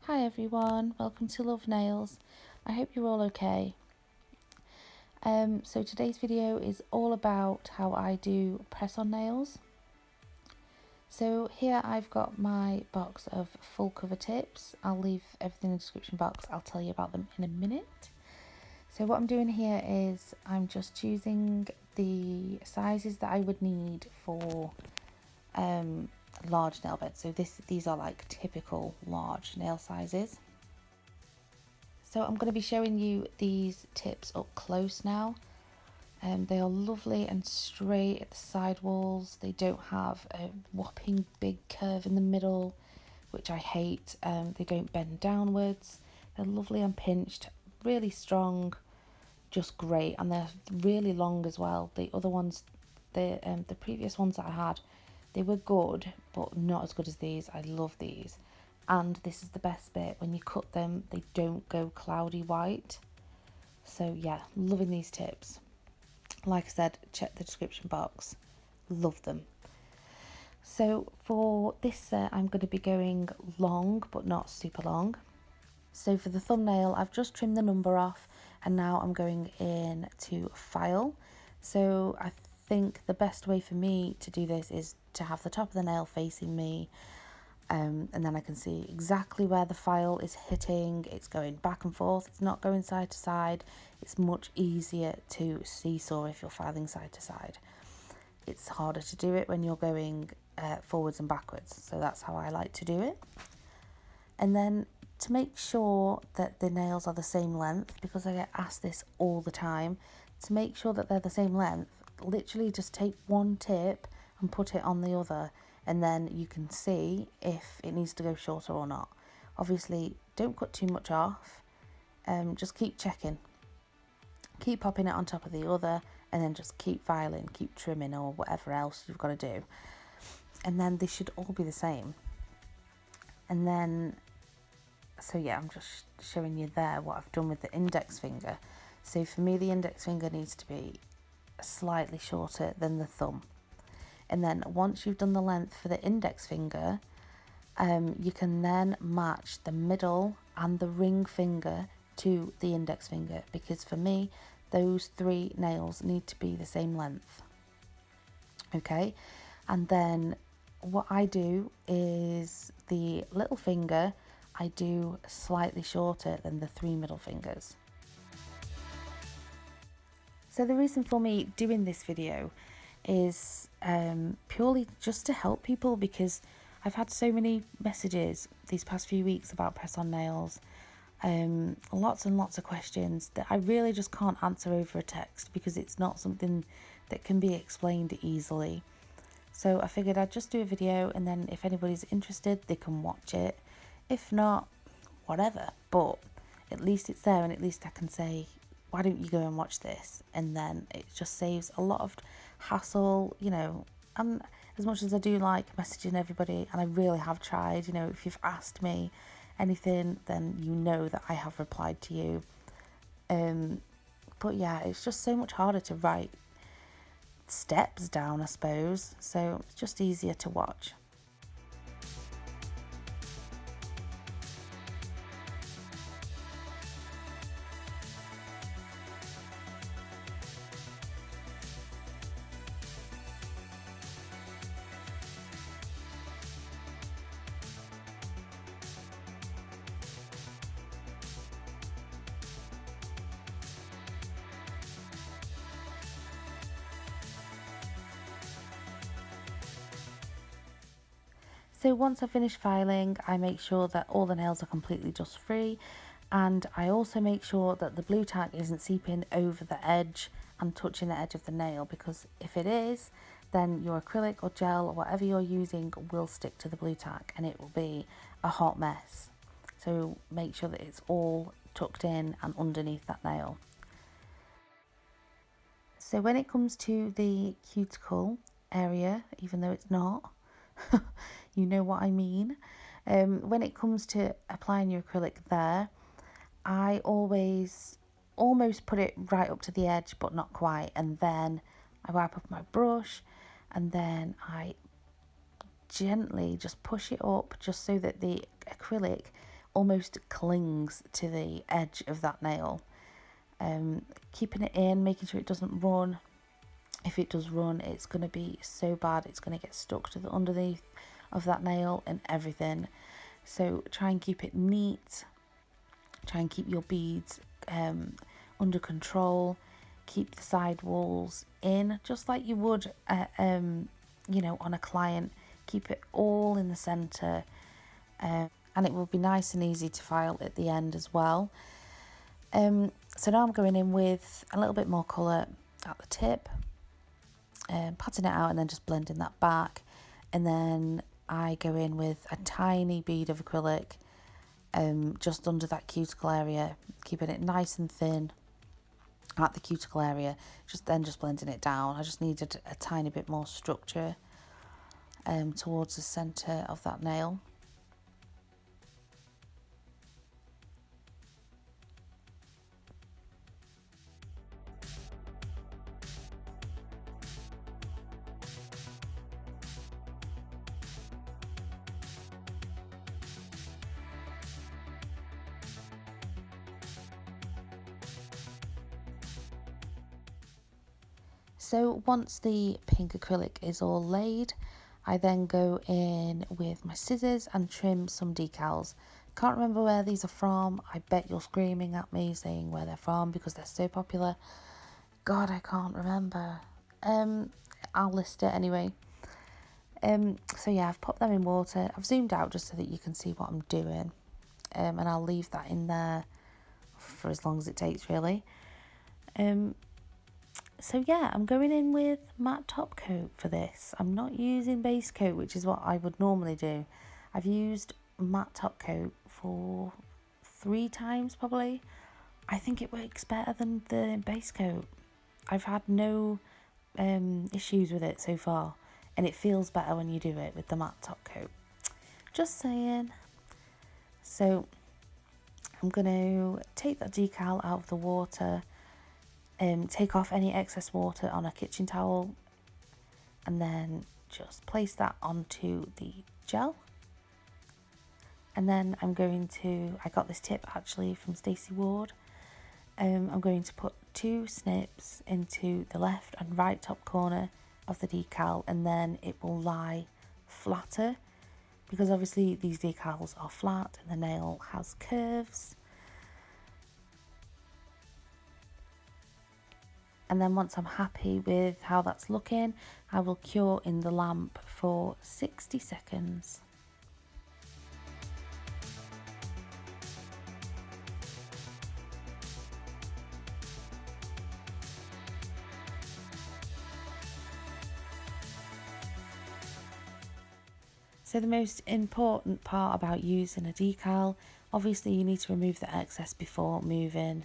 Hi everyone, welcome to Love Nails. I hope you're all okay. So today's video is all about how I do press-on nails. So here I've got my box of full cover tips. I'll leave everything in the description box. I'll tell you about them in a minute. So what I'm doing here is I'm just choosing the sizes that I would need for large nail beds. So these are like typical large nail sizes. So I'm going to be showing you these tips up close now. They are lovely and straight at the side walls. They don't have a whopping big curve in the middle, which I hate. They don't bend downwards. They're lovely and pinched, really strong, just great, and they're really long as well. The other ones, the previous ones that I had, they were good, but not as good as these. I love these. And this is the best bit, when you cut them, they don't go cloudy white. So yeah, loving these tips. Like I said, check the description box. Love them. So for this set, I'm going to be going long, but not super long. So for the thumbnail, I've just trimmed the number off, and now I'm going in to file. So I think the best way for me to do this is to have the top of the nail facing me, and then I can see exactly where the file is hitting. It's going back and forth, it's not going side to side. It's much easier to seesaw if you're filing side to side. It's harder to do it when you're going forwards and backwards, so that's how I like to do it. And then to make sure that the nails are the same length, because I get asked this all the time, to make sure that they're the same length, literally just take one tip and put it on the other, and then you can see if it needs to go shorter or not. Obviously, don't cut too much off, just keep checking. Keep popping it on top of the other, and then just keep filing, keep trimming, or whatever else you've got to do. And then they should all be the same. And then, so yeah, I'm just showing you there what I've done with the index finger. So for me, the index finger needs to be slightly shorter than the thumb. And then once you've done the length for the index finger, you can then match the middle and the ring finger to the index finger, because for me, those three nails need to be the same length. Okay, and then what I do is the little finger, I do slightly shorter than the three middle fingers. So the reason for me doing this video is purely just to help people, because I've had so many messages these past few weeks about press-on nails, lots and lots of questions that I really just can't answer over a text, because it's not something that can be explained easily. So I figured I'd just do a video, and then if anybody's interested, they can watch it. If not, whatever, but at least it's there, and at least I can say, why don't you go and watch this? And then it just saves a lot of hassle, you know. And as much as I do like messaging everybody, and I really have tried, you know, if you've asked me anything, then you know that I have replied to you. But yeah, it's just so much harder to write steps down, I suppose, so it's just easier to watch. So once I finish filing, I make sure that all the nails are completely dust free, and I also make sure that the blue tack isn't seeping over the edge and touching the edge of the nail, because if it is, then your acrylic or gel or whatever you're using will stick to the blue tack, and it will be a hot mess. So make sure that it's all tucked in and underneath that nail. So when it comes to the cuticle area, even though it's not, you know what I mean. When it comes to applying your acrylic there, I always almost put it right up to the edge, but not quite, and then I wipe off my brush, and then I gently just push it up, just so that the acrylic almost clings to the edge of that nail. Keeping it in, making sure it doesn't run. If it does run, it's going to be so bad, it's going to get stuck to the underneath of that nail and everything. So try and keep it neat, try and keep your beads under control, keep the side walls in just like you would you know, on a client. Keep it all in the center, and it will be nice and easy to file at the end as well. So now I'm going in with a little bit more colour at the tip, patting it out and then just blending that back, and then I go in with a tiny bead of acrylic just under that cuticle area, keeping it nice and thin at the cuticle area, just blending it down. I just needed a tiny bit more structure towards the centre of that nail. So once the pink acrylic is all laid, I then go in with my scissors and trim some decals. Can't remember where these are from. I bet you're screaming at me saying where they're from because they're so popular. God, I can't remember. I'll list it anyway. So yeah, I've popped them in water. I've zoomed out just so that you can see what I'm doing. And I'll leave that in there for as long as it takes, really. So yeah, I'm going in with matte top coat for this. I'm not using base coat, which is what I would normally do. I've used matte top coat for 3 times probably. I think it works better than the base coat. I've had no issues with it so far, and it feels better when you do it with the matte top coat. Just saying. So I'm going to take that decal out of the water, take off any excess water on a kitchen towel, and then just place that onto the gel. And then I'm going to, I got this tip actually from Stacey Ward. I'm going to put 2 snips into the left and right top corner of the decal, and then it will lie flatter because obviously these decals are flat and the nail has curves. And then once I'm happy with how that's looking, I will cure in the lamp for 60 seconds. So the most important part about using a decal, obviously you need to remove the excess before moving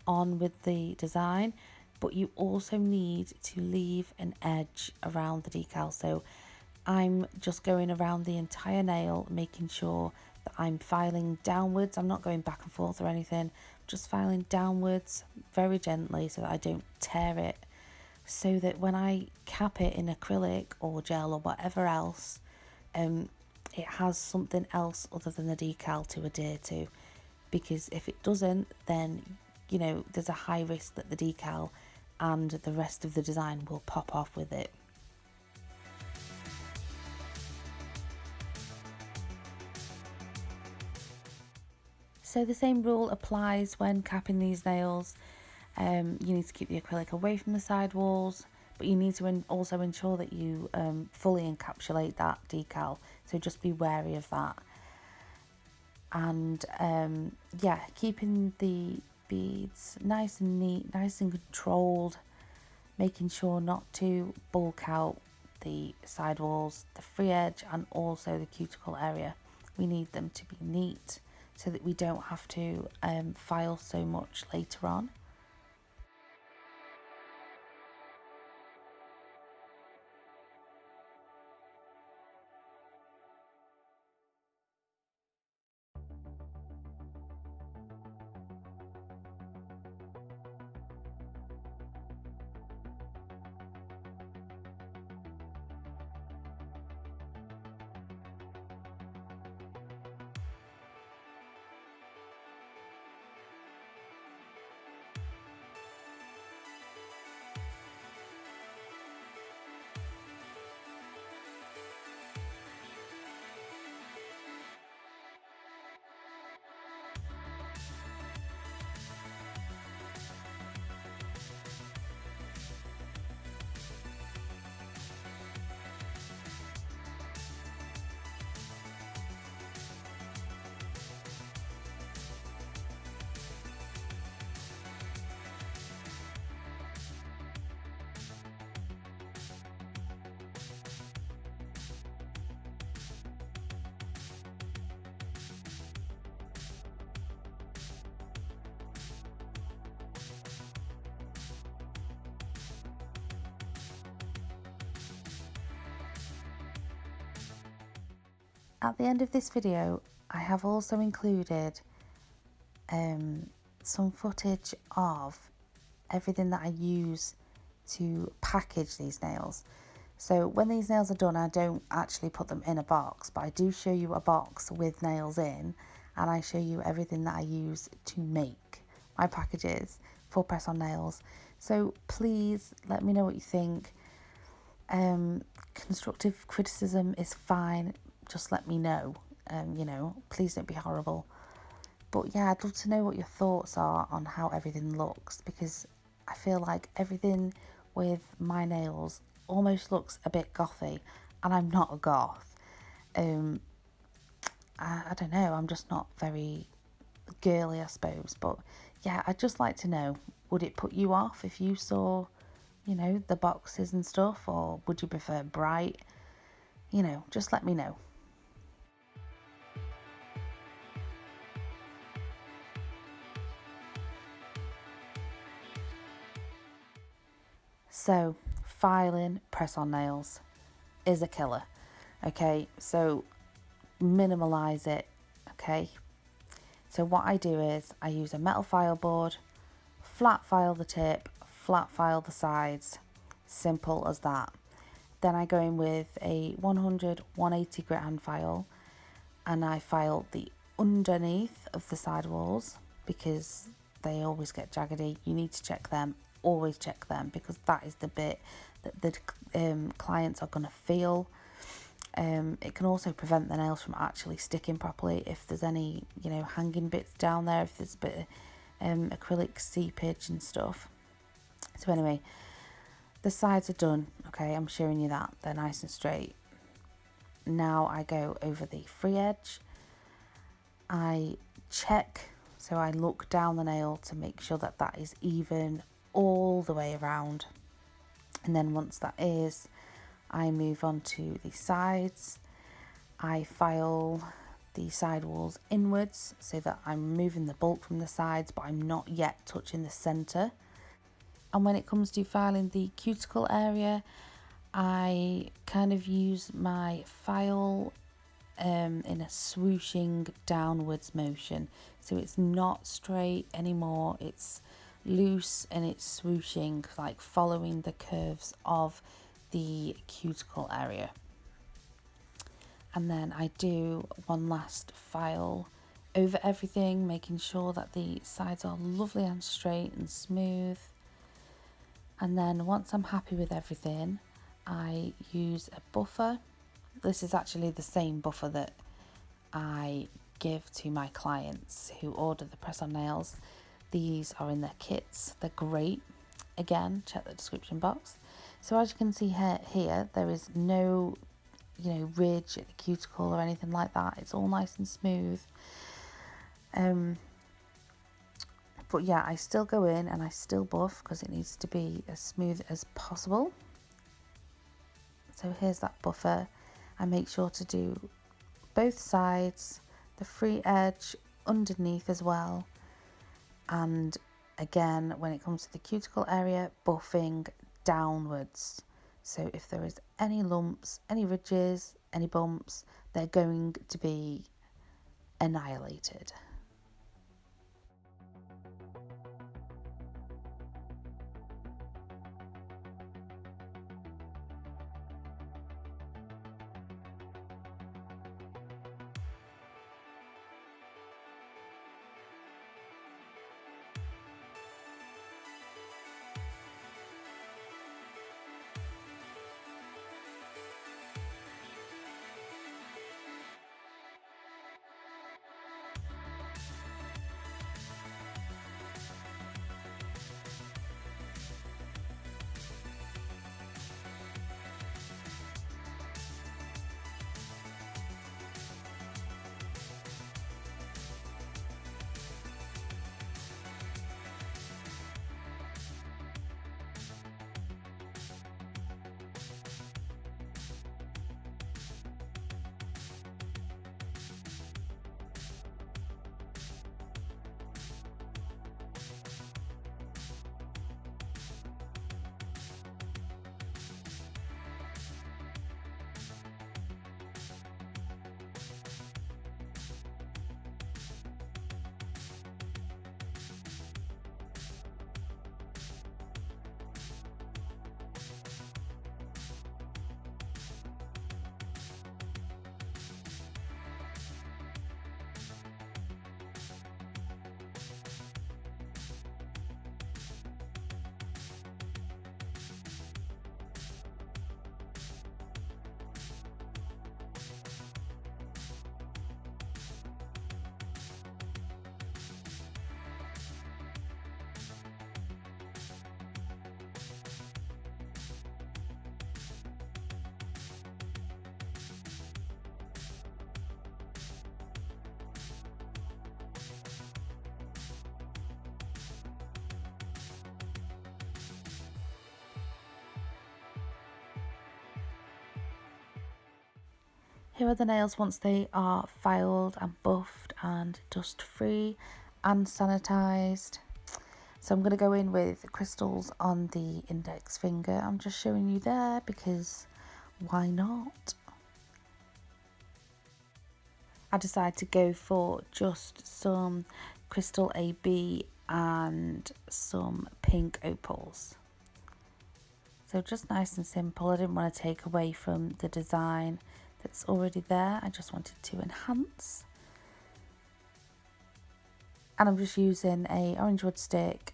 on with the design, but you also need to leave an edge around the decal. So I'm just going around the entire nail, making sure that I'm filing downwards. I'm not going back and forth or anything, just filing downwards very gently so that I don't tear it, so that when I cap it in acrylic or gel or whatever else, it has something else other than the decal to adhere to. Because if it doesn't, then, you know, there's a high risk that the decal and the rest of the design will pop off with it. So the same rule applies when capping these nails. You need to keep the acrylic away from the side walls, but you need to also ensure that you fully encapsulate that decal, so just be wary of that. And yeah, keeping the beads nice and neat, nice and controlled, making sure not to bulk out the side walls, the free edge, and also the cuticle area. We need them to be neat so that we don't have to file so much later on. At the end of this video, I have also included some footage of everything that I use to package these nails. So when these nails are done, I don't actually put them in a box, but I do show you a box with nails in, and I show you everything that I use to make my packages for press on nails. So please let me know what you think. Constructive criticism is fine, just let me know. You know, please don't be horrible. But yeah, I'd love to know what your thoughts are on how everything looks, because I feel like everything with my nails almost looks a bit gothy, and I'm not a goth. I don't know, I'm just not very girly, I suppose. But yeah, I'd just like to know, would it put you off if you saw, you know, the boxes and stuff, or would you prefer bright? You know, just let me know. So, filing press-on nails is a killer, okay? So, minimize it, okay? So what I do is I use a metal file board, flat file the tip, flat file the sides, simple as that. Then I go in with a 100-180 grit hand file, and I file the underneath of the side walls because they always get jaggedy. You need to check them, always check them, because that is the bit that the clients are going to feel. It can also prevent the nails from actually sticking properly if there's any, you know, hanging bits down there, if there's a bit of acrylic seepage and stuff. So anyway, the sides are done, okay, I'm showing you that, they're nice and straight. Now I go over the free edge. I check, so I look down the nail to make sure that that is even all the way around. And then once that is, I move on to the sides. I file the side walls inwards so that I'm moving the bulk from the sides, but I'm not yet touching the centre. And when it comes to filing the cuticle area, I kind of use my file in a swooshing downwards motion. So it's not straight anymore, it's loose and it's swooshing, like following the curves of the cuticle area. And then I do one last file over everything, making sure that the sides are lovely and straight and smooth. And then once I'm happy with everything, I use a buffer. This is actually the same buffer that I give to my clients who order the press-on nails. These are in their kits. They're great. Again, check the description box. So as you can see here, there is no, you know, ridge at the cuticle or anything like that. It's all nice and smooth. But yeah, I still go in and I still buff because it needs to be as smooth as possible. So here's that buffer. I make sure to do both sides, the free edge underneath as well. And again, when it comes to the cuticle area, buffing downwards. So if there is any lumps, any ridges, any bumps, they're going to be annihilated. Here are the nails once they are filed and buffed and dust free and sanitised. So I'm going to go in with crystals on the index finger. I'm just showing you there because why not? I decided to go for just some crystal AB and some pink opals. So just nice and simple. I didn't want to take away from the design that's already there. I just wanted to enhance. And I'm just using a orange wood stick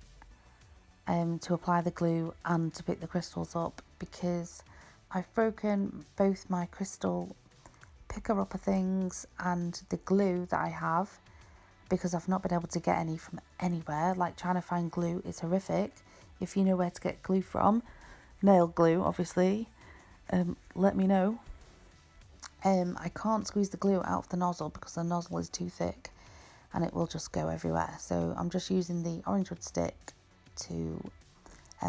to apply the glue and to pick the crystals up, because I've broken both my crystal picker-upper things and the glue that I have, because I've not been able to get any from anywhere. Like, trying to find glue is horrific. If you know where to get glue from, nail glue obviously, let me know. I can't squeeze the glue out of the nozzle because the nozzle is too thick and it will just go everywhere. So I'm just using the orange wood stick to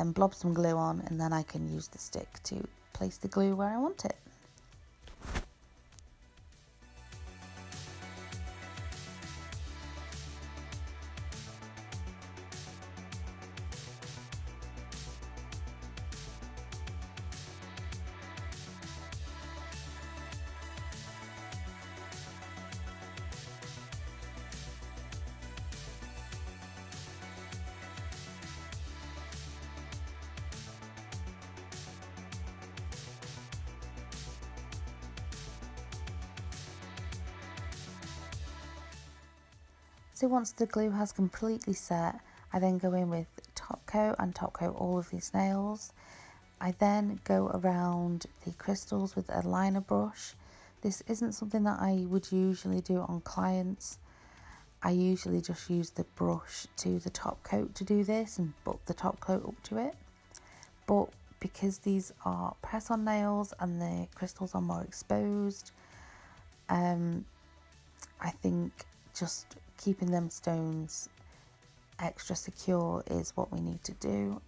blob some glue on, and then I can use the stick to place the glue where I want it. So once the glue has completely set, I then go in with Topcoat and Topcoat all of these nails. I then go around the crystals with a liner brush. This isn't something that I would usually do on clients. I usually just use the brush to the top coat to do this and butt the top coat up to it. But because these are press-on nails and the crystals are more exposed, I think just keeping them stones extra secure is what we need to do,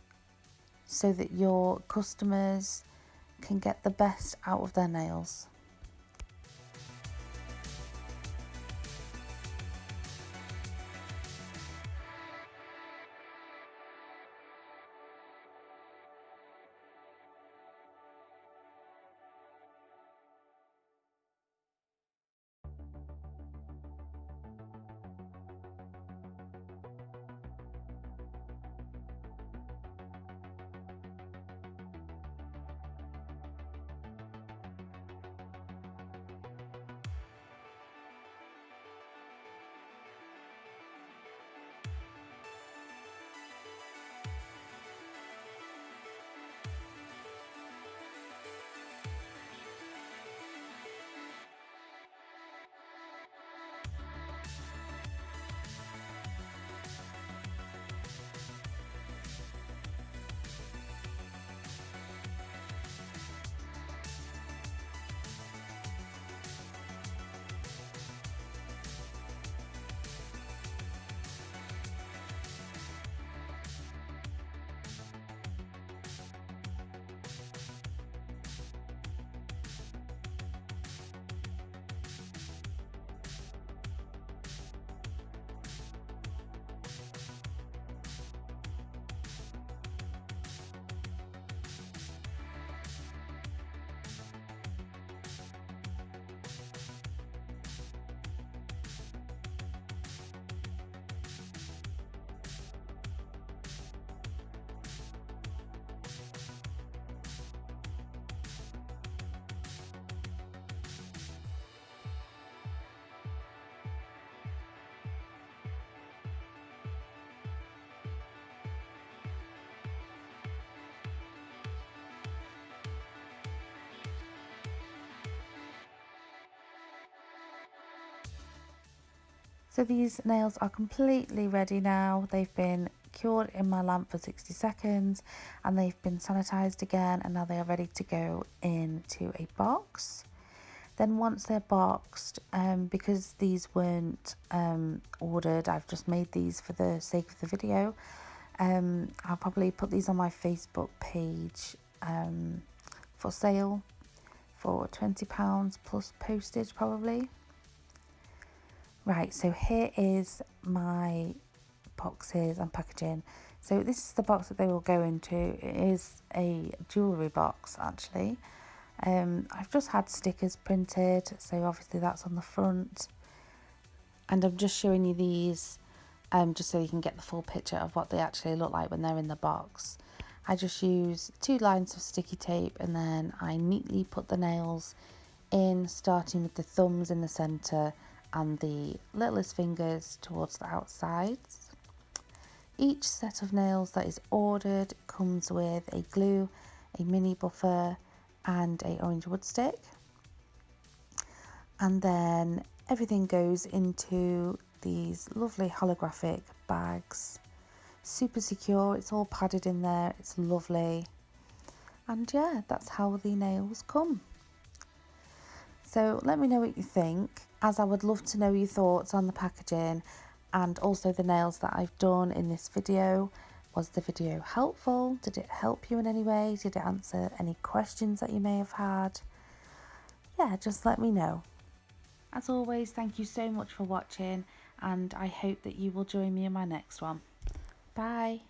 so that your customers can get the best out of their nails. So these nails are completely ready now. They've been cured in my lamp for 60 seconds and they've been sanitized again, and now they are ready to go into a box. Then once they're boxed, because these weren't ordered, I've just made these for the sake of the video. I'll probably put these on my Facebook page for sale for £20 plus postage probably. Right, so here is my boxes and packaging. So this is the box that they will go into. It is a jewellery box actually. I've just had stickers printed, so obviously that's on the front. And I'm just showing you these just so you can get the full picture of what they actually look like when they're in the box. I just use 2 lines of sticky tape and then I neatly put the nails in, starting with the thumbs in the centre and the littlest fingers towards the outsides. Each set of nails that is ordered comes with a glue, a mini buffer and a orange wood stick. And then everything goes into these lovely holographic bags. Super secure, it's all padded in there, it's lovely. And yeah, that's how the nails come. So let me know what you think, as I would love to know your thoughts on the packaging and also the nails that I've done in this video. Was the video helpful? Did it help you in any way? Did it answer any questions that you may have had? Yeah, just let me know. As always, thank you so much for watching and I hope that you will join me in my next one. Bye.